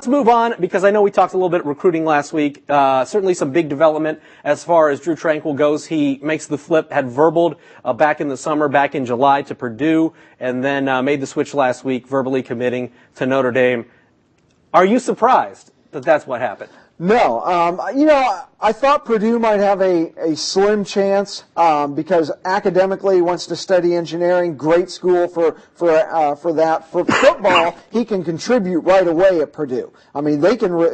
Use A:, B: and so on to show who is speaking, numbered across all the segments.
A: Let's move on, because I know we talked a little bit recruiting last week. Certainly some big development as far as Drue Tranquill goes. He makes the flip, had verbaled back in the summer, back in July to Purdue, and then made the switch last week, verbally committing to Notre Dame. Are you surprised that that's what happened?
B: No. I thought Purdue might have a slim chance because academically he wants to study engineering. Great school for that. For football, he can contribute right away at Purdue. I mean,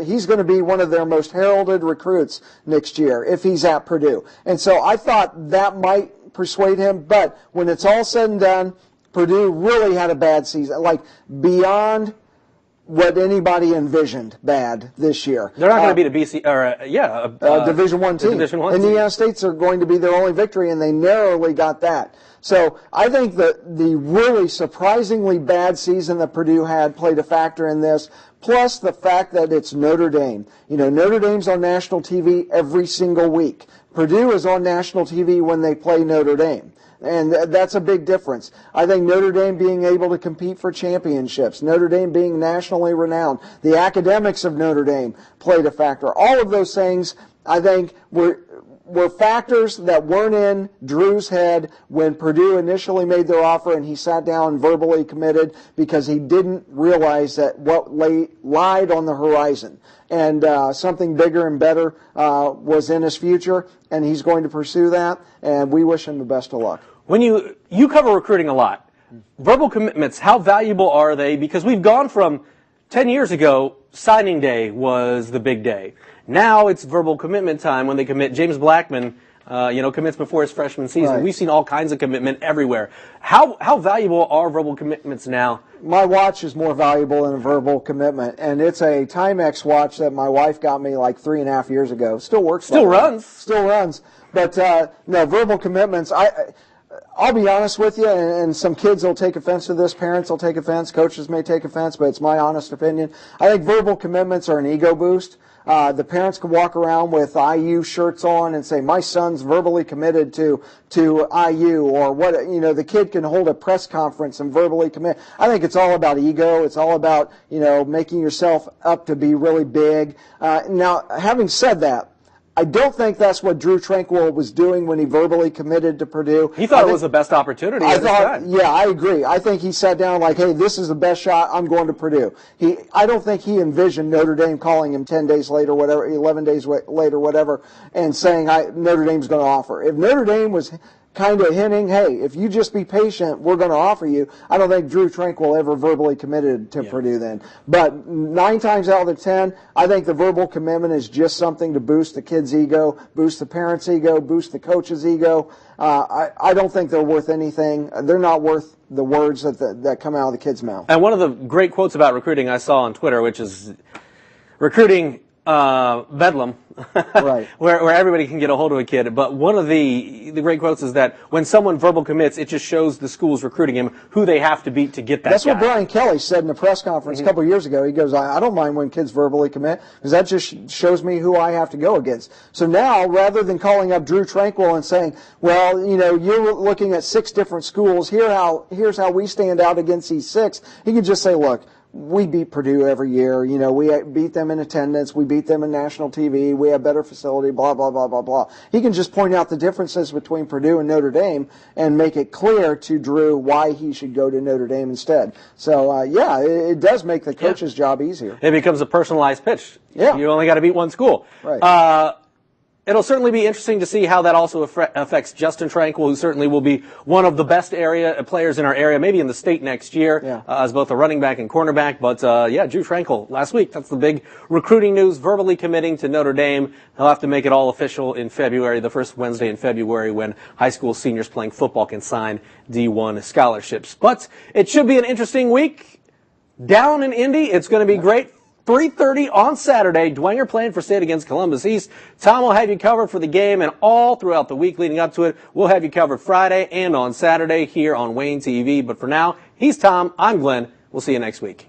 B: he's going to be one of their most heralded recruits next year if he's at Purdue. And so I thought that might persuade him. But when it's all said and done, Purdue really had a bad season, like beyond what anybody envisioned bad this year.
A: They're not going to beat a BC or
B: Division I team. Indiana State's are going to be their only victory, and they narrowly got that. So I think that the really surprisingly bad season that Purdue had played a factor in this, plus the fact that it's Notre Dame. You know, Notre Dame's on national TV every single week. Purdue is on national TV when they play Notre Dame. And that's a big difference. I think Notre Dame being able to compete for championships, Notre Dame being nationally renowned, the academics of Notre Dame played a factor. All of those things, I think, were factors that weren't in Drue's head when Purdue initially made their offer and he sat down and verbally committed because he didn't realize that what lied on the horizon. And something bigger and better was in his future, and he's going to pursue that, and we wish him the best of luck.
A: When you cover recruiting a lot, verbal commitments, how valuable are they? Because we've gone from 10 years ago, signing day was the big day. Now it's verbal commitment time when they commit. James Blackman, commits before his freshman season.
B: Right.
A: We've seen all kinds of commitment everywhere. How valuable are verbal commitments now?
B: My watch is more valuable than a verbal commitment, and it's a Timex watch that my wife got me like 3.5 years ago. Still works.
A: Still runs.
B: Still runs. But no, verbal commitments. I'll be honest with you, and some kids will take offense to this, parents will take offense, coaches may take offense, but it's my honest opinion. I think verbal commitments are an ego boost. The parents can walk around with IU shirts on and say, my son's verbally committed to IU, or the kid can hold a press conference and verbally commit. I think it's all about ego. It's all about, making yourself up to be really big. Now, having said that, I don't think that's what Drue Tranquill was doing when he verbally committed to Purdue.
A: He thought it was the best opportunity at this time.
B: Yeah, I agree. I think he sat down like, hey, this is the best shot. I'm going to Purdue. I don't think he envisioned Notre Dame calling him 10 days later, whatever, 11 days later, whatever, and saying Notre Dame's going to offer. If Notre Dame was kind of hinting, hey, if you just be patient, we're going to offer you, I don't think Drue Tranquill ever verbally committed to Purdue then. But 9 times out of the 10, I think the verbal commitment is just something to boost the kid's ego, boost the parent's ego, boost the coach's ego. I don't think they're worth anything. They're not worth the words that come out of the kid's mouth.
A: And one of the great quotes about recruiting I saw on Twitter, which is recruiting bedlam,
B: right,
A: where everybody can get a hold of a kid. But one of the great quotes is that when someone verbal commits, it just shows the schools recruiting him who they have to beat to get that
B: That's
A: guy.
B: what Brian Kelly said in a press conference a couple of years ago. He goes, I don't mind when kids verbally commit because that just shows me who I have to go against. So now, rather than calling up Drue Tranquill and saying, well, you're looking at 6 different schools, here's how we stand out against these 6, he could just say, look, we beat Purdue every year. We beat them in attendance. We beat them in national TV. We have better facility, blah, blah, blah, blah, blah. He can just point out the differences between Purdue and Notre Dame and make it clear to Drue why he should go to Notre Dame instead. So, it does make the coach's job easier.
A: It becomes a personalized pitch.
B: Yeah.
A: You only got to beat one school.
B: Right.
A: It'll certainly be interesting to see how that also affects Justin Tranquill, who certainly will be one of the best players in our area, maybe in the state next year, as both a running back and cornerback. But, Drue Tranquill, last week, that's the big recruiting news, verbally committing to Notre Dame. He'll have to make it all official in February, the first Wednesday in February, when high school seniors playing football can sign D1 scholarships. But it should be an interesting week. Down in Indy, it's going to be great. 3:30 on Saturday, Dwenger playing for State against Columbus East. Tom will have you covered for the game and all throughout the week leading up to it. We'll have you covered Friday and on Saturday here on Wayne TV. But for now, he's Tom, I'm Glenn. We'll see you next week.